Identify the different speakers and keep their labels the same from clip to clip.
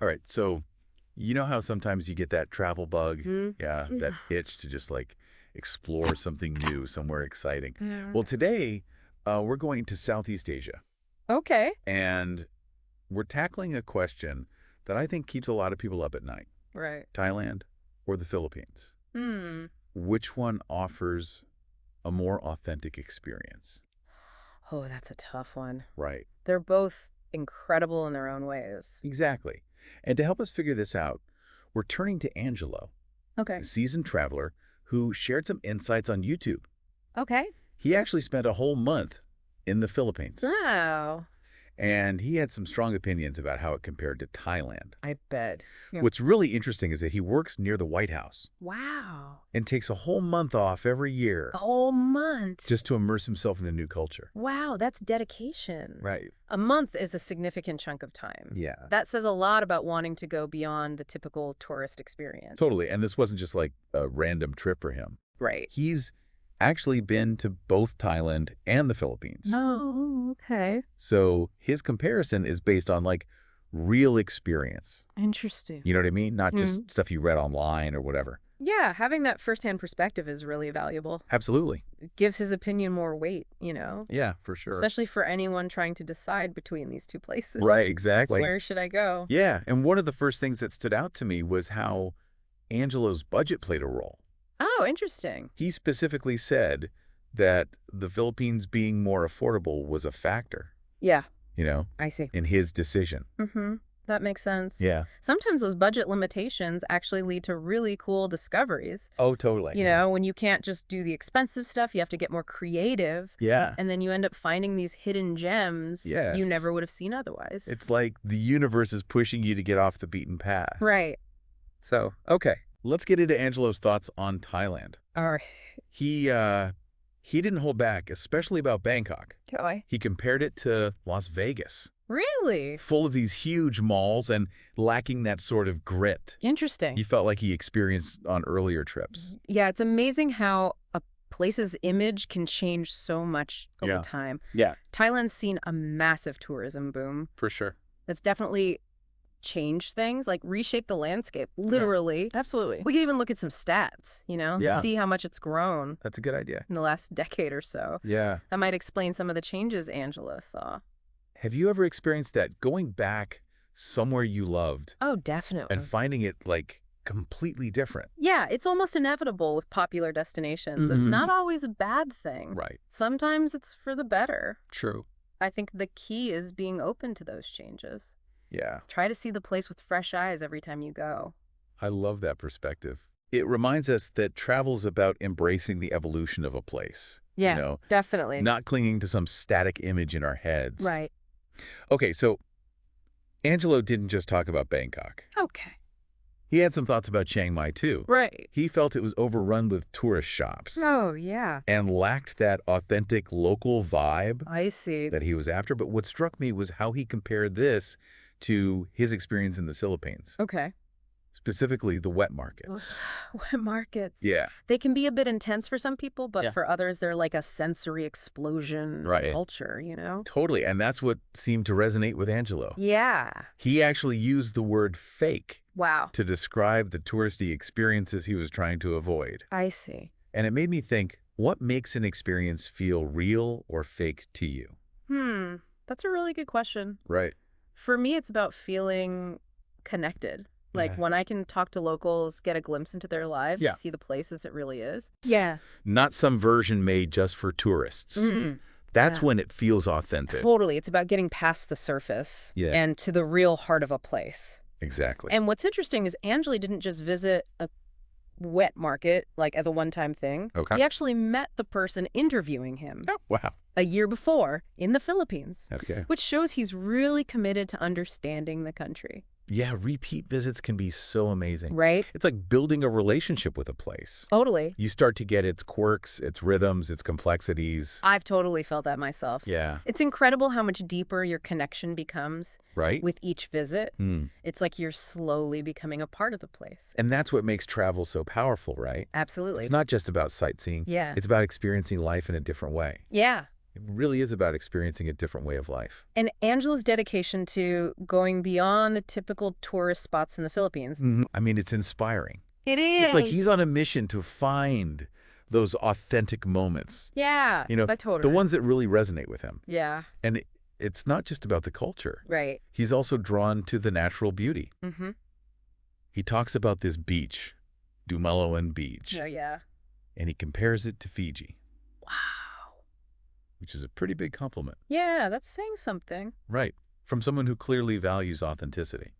Speaker 1: All right, so you know how sometimes you get that travel bug?
Speaker 2: Mm.
Speaker 1: Yeah, that itch to just like explore something new, somewhere exciting.
Speaker 2: Mm.
Speaker 1: Well, today we're going to Southeast Asia,
Speaker 2: Okay.
Speaker 1: and we're tackling a question that I think keeps a lot of people up at night.
Speaker 2: Right.
Speaker 1: Thailand or the Philippines?
Speaker 2: Hmm.
Speaker 1: Which one offers a more authentic experience?
Speaker 2: Oh, that's a tough one.
Speaker 1: Right.
Speaker 2: They're both incredible in their own ways.
Speaker 1: Exactly. And to help us figure this out, we're turning to Angelo, a
Speaker 2: Okay.
Speaker 1: seasoned traveler who shared some insights on YouTube.
Speaker 2: Okay.
Speaker 1: He actually spent a whole month in the Philippines,
Speaker 2: Oh,
Speaker 1: and he had some strong opinions about how it compared to Thailand.
Speaker 2: I bet. Yeah.
Speaker 1: What's really interesting is that he works near the White House
Speaker 2: Wow.
Speaker 1: and takes a whole month off every
Speaker 2: A
Speaker 1: year
Speaker 2: whole month.
Speaker 1: just to immerse himself in a new culture.
Speaker 2: Wow, that's dedication.
Speaker 1: Right.
Speaker 2: A month is a significant chunk of time.
Speaker 1: Yeah.
Speaker 2: That says a lot about wanting to go beyond the typical tourist experience.
Speaker 1: Totally. And this wasn't just like a random trip for him.
Speaker 2: Right.
Speaker 1: He's actually been to both Thailand and the Philippines.
Speaker 2: Oh, okay.
Speaker 1: So his comparison is based on like real experience.
Speaker 2: Interesting.
Speaker 1: You know what I mean? Not just stuff you read online or whatever.
Speaker 2: Yeah, having that firsthand perspective is really valuable.
Speaker 1: Absolutely.
Speaker 2: It gives his opinion more weight, you know?
Speaker 1: Yeah, for sure.
Speaker 2: Especially for anyone trying to decide between these two places.
Speaker 1: Right, exactly.
Speaker 2: Where should I go?
Speaker 1: Yeah, and one of the first things that stood out to me was how Angelo's budget played a role.
Speaker 2: Oh, interesting.
Speaker 1: He specifically said that the Philippines being more affordable was a factor,
Speaker 2: Yeah,
Speaker 1: you know,
Speaker 2: I see.
Speaker 1: in his decision.
Speaker 2: Mm-hmm. That makes sense.
Speaker 1: Yeah.
Speaker 2: Sometimes those budget limitations actually lead to really cool discoveries.
Speaker 1: Oh, totally.
Speaker 2: You know, when you can't just do the expensive stuff, you have to get more creative.
Speaker 1: Yeah.
Speaker 2: And then you end up finding these hidden gems
Speaker 1: Yes.
Speaker 2: you never would have seen otherwise.
Speaker 1: It's like the universe is pushing you to get off the beaten path.
Speaker 2: Right.
Speaker 1: So, okay, let's get into Angelo's thoughts on Thailand.
Speaker 2: All right.
Speaker 1: He didn't hold back, especially about Bangkok.
Speaker 2: Okay.
Speaker 1: He compared it to Las Vegas,
Speaker 2: Really?
Speaker 1: full of these huge malls and lacking that sort of grit
Speaker 2: Interesting.
Speaker 1: he felt like he experienced on earlier trips.
Speaker 2: Yeah, it's amazing how a place's image can change so much over
Speaker 1: Yeah.
Speaker 2: time.
Speaker 1: Yeah,
Speaker 2: Thailand's seen a massive tourism boom
Speaker 1: for sure.
Speaker 2: that's definitely changed things, like reshaped the landscape, literally.
Speaker 3: Absolutely.
Speaker 2: We could even look at some stats, you know,
Speaker 1: Yeah.
Speaker 2: see how much it's grown
Speaker 1: That's a good idea.
Speaker 2: in the last decade or so.
Speaker 1: Yeah.
Speaker 2: That might explain some of the changes Angelo saw.
Speaker 1: Have you ever experienced that, going back somewhere you loved
Speaker 2: Oh, definitely.
Speaker 1: and finding it like completely different?
Speaker 2: Yeah, it's almost inevitable with popular destinations. It's
Speaker 1: Mhm.
Speaker 2: not always a bad thing.
Speaker 1: Right.
Speaker 2: Sometimes it's for the better.
Speaker 1: True.
Speaker 2: I think the key is being open to those changes.
Speaker 1: Yeah.
Speaker 2: Try to see the place with fresh eyes every time you go.
Speaker 1: I love that perspective. It reminds us that travel's about embracing the evolution of a place.
Speaker 2: Yeah,
Speaker 1: You know,
Speaker 2: definitely.
Speaker 1: not clinging to some static image in our heads.
Speaker 2: Right.
Speaker 1: Okay, so Angelo didn't just talk about Bangkok.
Speaker 2: Okay.
Speaker 1: He had some thoughts about Chiang Mai too.
Speaker 2: Right.
Speaker 1: He felt it was overrun with tourist shops
Speaker 2: Oh, yeah.
Speaker 1: and lacked that authentic local vibe
Speaker 2: I see.
Speaker 1: that he was after. But what struck me was how he compared this to his experience in the Philippines,
Speaker 2: Okay.
Speaker 1: specifically the wet markets.
Speaker 2: Wet markets.
Speaker 1: Yeah.
Speaker 2: They can be a bit intense for some people, but
Speaker 1: Yeah.
Speaker 2: for others, they're like a sensory explosion
Speaker 1: Right.
Speaker 2: culture, you know?
Speaker 1: Totally. And that's what seemed to resonate with Angelo.
Speaker 2: Yeah.
Speaker 1: He actually used the word fake
Speaker 2: Wow.
Speaker 1: to describe the touristy experiences he was trying to avoid.
Speaker 2: I see.
Speaker 1: And it made me think, what makes an experience feel real or fake to you?
Speaker 2: That's a really good question.
Speaker 1: Right.
Speaker 2: For me, it's about feeling connected. Like
Speaker 1: Yeah.
Speaker 2: when I can talk to locals, get a glimpse into their lives,
Speaker 1: Yeah.
Speaker 2: see the place as it really is.
Speaker 3: Yeah.
Speaker 1: Not some version made just for tourists.
Speaker 2: Mm-mm.
Speaker 1: That's
Speaker 2: Yeah.
Speaker 1: when it feels authentic.
Speaker 2: Totally. It's about getting past the surface
Speaker 1: Yeah.
Speaker 2: and to the real heart of a place.
Speaker 1: Exactly.
Speaker 2: And what's interesting is Angeli didn't just visit a wet market, like as a one-time thing.
Speaker 1: Okay.
Speaker 2: He actually met the person interviewing him
Speaker 1: Oh, wow.
Speaker 2: a year before in the Philippines,
Speaker 1: Okay.
Speaker 2: which shows he's really committed to understanding the country,
Speaker 1: Yeah, repeat visits can be so amazing.
Speaker 2: right?
Speaker 1: It's like building a relationship with a place.
Speaker 2: Totally.
Speaker 1: You start to get its quirks, its rhythms, its complexities.
Speaker 2: I've totally felt that myself.
Speaker 1: Yeah.
Speaker 2: It's incredible how much deeper your connection becomes
Speaker 1: Right?
Speaker 2: with each visit.
Speaker 1: Hmm.
Speaker 2: It's like you're slowly becoming a part of the place.
Speaker 1: And that's what makes travel so powerful, right?
Speaker 2: Absolutely.
Speaker 1: It's not just about sightseeing.
Speaker 2: Yeah.
Speaker 1: It's about experiencing life in a different way.
Speaker 2: Yeah.
Speaker 1: It really is about experiencing a different way of life.
Speaker 2: And Angelo's dedication to going beyond the typical tourist spots in the Philippines.
Speaker 1: I mean, it's inspiring.
Speaker 2: It
Speaker 1: It's like
Speaker 2: is.
Speaker 1: he's on a mission to find those authentic moments.
Speaker 2: Yeah, but
Speaker 1: The
Speaker 2: totally.
Speaker 1: ones that really resonate with him.
Speaker 2: Yeah,
Speaker 1: And it's not just about the culture.
Speaker 2: right.
Speaker 1: He's also drawn to the natural beauty.
Speaker 2: Mm-hmm.
Speaker 1: He talks about this beach, Dumaloan Beach,
Speaker 2: Oh, yeah.
Speaker 1: and he compares it to Fiji,
Speaker 2: Wow.
Speaker 1: which is a pretty big compliment.
Speaker 2: Yeah, that's saying something.
Speaker 1: Right. From someone who clearly values authenticity.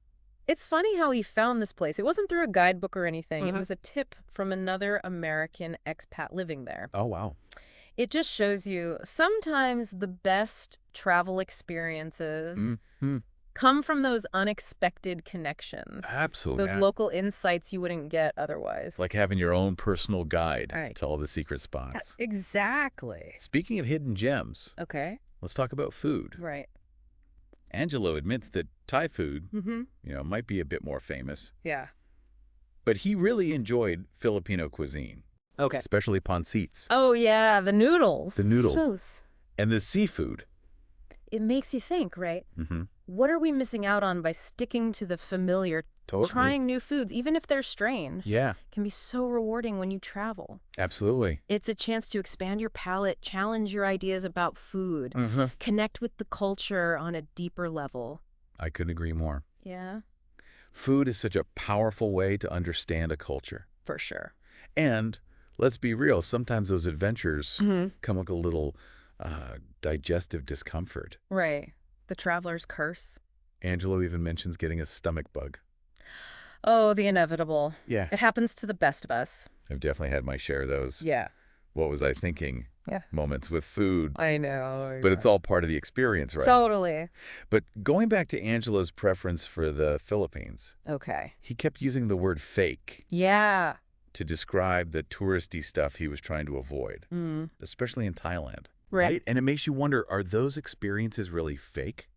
Speaker 2: It's funny how he found this place. It wasn't through a guidebook or anything. It was a tip from another American expat living there.
Speaker 1: Oh, wow.
Speaker 2: It just shows you sometimes the best travel experiences come from those unexpected connections.
Speaker 1: Absolutely.
Speaker 2: Those local insights you wouldn't get otherwise.
Speaker 1: Like having your own personal guide
Speaker 2: Right.
Speaker 1: to all the secret spots.
Speaker 2: Exactly.
Speaker 1: Speaking of hidden gems,
Speaker 2: Okay.
Speaker 1: let's talk about food.
Speaker 2: Right.
Speaker 1: Angelo admits that Thai food,
Speaker 2: Mm-hmm.
Speaker 1: might be a bit more famous,
Speaker 2: Yeah.
Speaker 1: but he really enjoyed Filipino cuisine,
Speaker 2: Okay.
Speaker 1: especially pancits
Speaker 2: Oh, yeah, the noodles.
Speaker 1: The noodle.
Speaker 2: So
Speaker 1: and the seafood.
Speaker 2: it makes you think, right?
Speaker 1: Mm-hmm.
Speaker 2: What are we missing out on by sticking to the familiar?
Speaker 1: Totally.
Speaker 2: Trying new foods, even if they're strange,
Speaker 1: Yeah,
Speaker 2: can be so rewarding when you travel.
Speaker 1: absolutely.
Speaker 2: It's a chance to expand your palate, challenge your ideas about food, connect with the culture on a deeper level.
Speaker 1: I couldn't agree more.
Speaker 2: Yeah,
Speaker 1: Food is such a powerful way to understand a culture.
Speaker 2: for sure.
Speaker 1: And let's be real, sometimes those adventures
Speaker 2: Mm-hmm.
Speaker 1: come with a little digestive discomfort.
Speaker 2: Right. The traveler's curse.
Speaker 1: Angelo even mentions getting a stomach bug.
Speaker 2: Oh, the inevitable.
Speaker 1: Yeah,
Speaker 2: It happens to the best of us.
Speaker 1: I've definitely had my share of those.
Speaker 2: Yeah.
Speaker 1: What was I thinking?
Speaker 2: Yeah.
Speaker 1: Moments with food.
Speaker 2: I know.
Speaker 1: But it's all part of the experience, right?
Speaker 2: Totally.
Speaker 1: But going back to Angelo's preference for the Philippines,
Speaker 2: Okay.
Speaker 1: he kept using the word fake
Speaker 2: Yeah.
Speaker 1: to describe the touristy stuff he was trying to avoid, especially in Thailand.
Speaker 2: Right.
Speaker 1: And it makes you wonder, are those experiences really fake?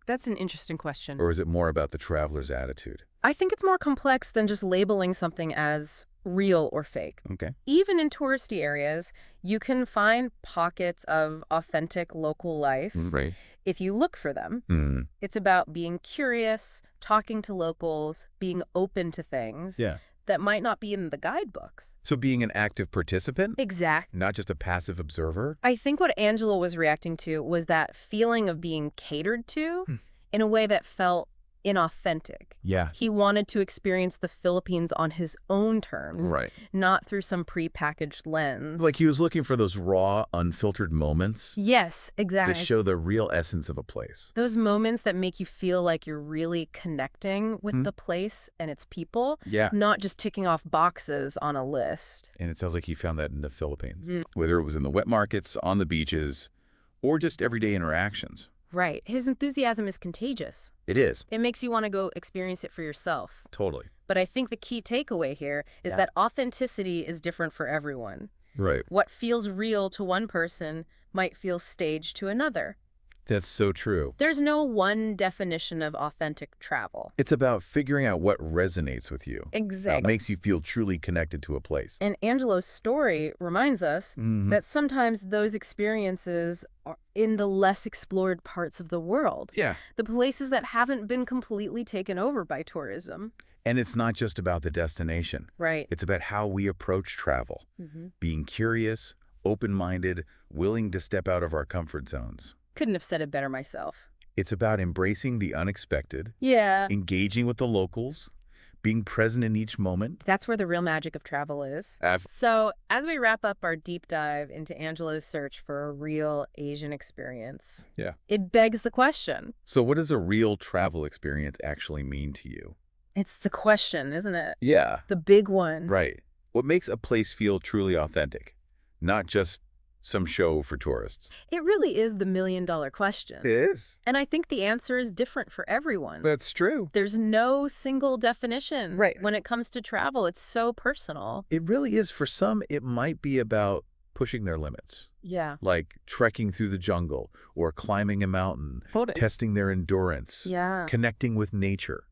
Speaker 2: That's an interesting question.
Speaker 1: Or is it more about the traveler's attitude?
Speaker 2: I think it's more complex than just labeling something as real or fake.
Speaker 1: Okay.
Speaker 2: Even in touristy areas, you can find pockets of authentic local life
Speaker 1: Right.
Speaker 2: if you look for them.
Speaker 1: Mm.
Speaker 2: It's about being curious, talking to locals, being open to things
Speaker 1: Yeah.
Speaker 2: that might not be in the guidebooks.
Speaker 1: So being an active participant,
Speaker 2: Exactly.
Speaker 1: not just a passive observer?
Speaker 2: I think what Angelo was reacting to was that feeling of being catered to in a way that felt inauthentic.
Speaker 1: Yeah.
Speaker 2: He wanted to experience the Philippines on his own terms,
Speaker 1: Right.
Speaker 2: not through some prepackaged lens.
Speaker 1: Like he was looking for those raw, unfiltered moments
Speaker 2: Yes,
Speaker 1: that
Speaker 2: exactly.
Speaker 1: show the real essence of a place.
Speaker 2: Those moments that make you feel like you're really connecting with the place and its people,
Speaker 1: Yeah.
Speaker 2: not just ticking off boxes on a list.
Speaker 1: And it sounds like he found that in the Philippines, whether it was in the wet markets, on the beaches, or just everyday interactions.
Speaker 2: Right. His enthusiasm is contagious.
Speaker 1: It is.
Speaker 2: It makes you want to go experience it for yourself.
Speaker 1: Totally.
Speaker 2: But I think the key takeaway here is that authenticity is different for everyone.
Speaker 1: Right.
Speaker 2: What feels real to one person might feel staged to another.
Speaker 1: That's so true.
Speaker 2: There's no one definition of authentic travel.
Speaker 1: It's about figuring out what resonates with you.
Speaker 2: Exactly.
Speaker 1: Makes you feel truly connected to a place.
Speaker 2: And Angelo's story reminds us that sometimes those experiences are in the less explored parts of the world.
Speaker 1: Yeah.
Speaker 2: The places that haven't been completely taken over by tourism.
Speaker 1: And it's not just about the destination.
Speaker 2: Right.
Speaker 1: It's about how we approach travel. Being curious, open-minded, willing to step out of our comfort zones.
Speaker 2: Couldn't have said it better myself.
Speaker 1: It's about embracing the unexpected,
Speaker 2: Yeah.
Speaker 1: engaging with the locals, being present in each moment.
Speaker 2: That's where the real magic of travel is. So, as we wrap up our deep dive into Angelo's search for a real Asian experience, it begs the question.
Speaker 1: So what does a real travel experience actually mean to you?
Speaker 2: It's the question, isn't it?
Speaker 1: Yeah.
Speaker 2: The big one.
Speaker 1: Right. What makes a place feel truly authentic? Not just some show for tourists.
Speaker 2: It really is the million-dollar question.
Speaker 1: It is.
Speaker 2: And I think the answer is different for everyone.
Speaker 1: That's true.
Speaker 2: There's no single definition.
Speaker 1: Right.
Speaker 2: When it comes to travel, it's so personal.
Speaker 1: It really is. For some, it might be about pushing their limits,
Speaker 2: Yeah.
Speaker 1: like trekking through the jungle or climbing a mountain, testing their endurance,
Speaker 2: Yeah.
Speaker 1: connecting with nature.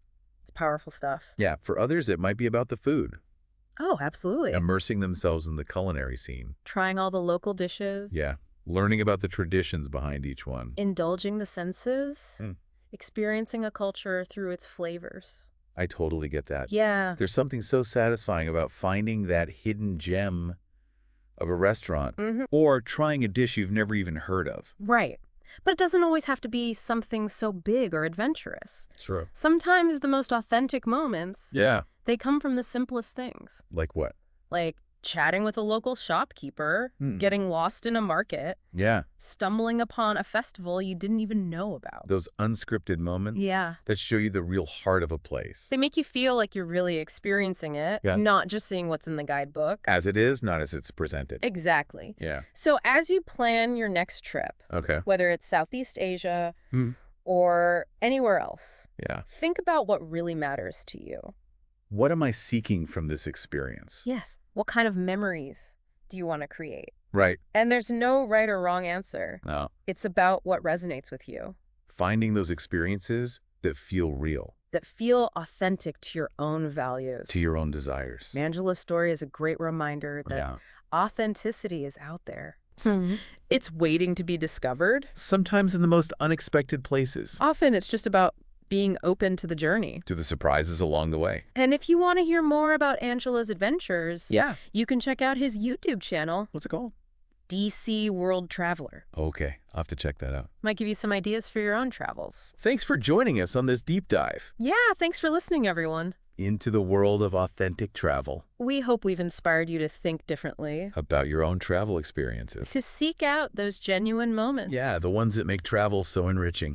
Speaker 2: It's powerful stuff.
Speaker 1: Yeah, for others, it might be about the food,
Speaker 2: Oh, absolutely.
Speaker 1: immersing themselves in the culinary scene.
Speaker 2: Trying all the local dishes.
Speaker 1: Yeah. Learning about the traditions behind each one.
Speaker 2: Indulging the senses, experiencing a culture through its flavors.
Speaker 1: I totally get that.
Speaker 2: Yeah.
Speaker 1: There's something so satisfying about finding that hidden gem of a restaurant or trying a dish you've never even heard of.
Speaker 2: Right. But it doesn't always have to be something so big or adventurous.
Speaker 1: True.
Speaker 2: Sometimes the most authentic moments, they come from the simplest things.
Speaker 1: Like what?
Speaker 2: Like chatting with a local shopkeeper, getting lost in a market, stumbling upon a festival you didn't even know about.
Speaker 1: Those unscripted moments that show you the real heart of a place.
Speaker 2: They make you feel like you're really experiencing it, not just seeing what's in the guidebook.
Speaker 1: As it is, not as it's presented.
Speaker 2: Exactly.
Speaker 1: Yeah.
Speaker 2: So as you plan your next trip, whether it's Southeast Asia or anywhere else, think about what really matters to you.
Speaker 1: What am I seeking from this experience?
Speaker 2: Yes. What kind of memories do you want to create?
Speaker 1: Right.
Speaker 2: And there's no right or wrong answer.
Speaker 1: No.
Speaker 2: It's about what resonates with you.
Speaker 1: Finding those experiences that feel real.
Speaker 2: That feel authentic to your own values.
Speaker 1: To your own desires.
Speaker 2: Angelo's story is a great reminder that authenticity is out there. It's waiting to be discovered.
Speaker 1: Sometimes in the most unexpected places.
Speaker 2: Often it's just about being open to the journey.
Speaker 1: To the surprises along the way.
Speaker 2: And if you want to hear more about Angelo's adventures, you can check out his YouTube channel.
Speaker 1: What's it called?
Speaker 2: DC World Traveler.
Speaker 1: Okay, I'll have to check that out.
Speaker 2: Might give you some ideas for your own travels.
Speaker 1: Thanks for joining us on this deep dive.
Speaker 2: Yeah, thanks for listening, everyone.
Speaker 1: Into the world of authentic travel.
Speaker 2: We hope we've inspired you to think differently.
Speaker 1: About your own travel experiences.
Speaker 2: To seek out those genuine moments.
Speaker 1: Yeah, the ones that make travel so enriching.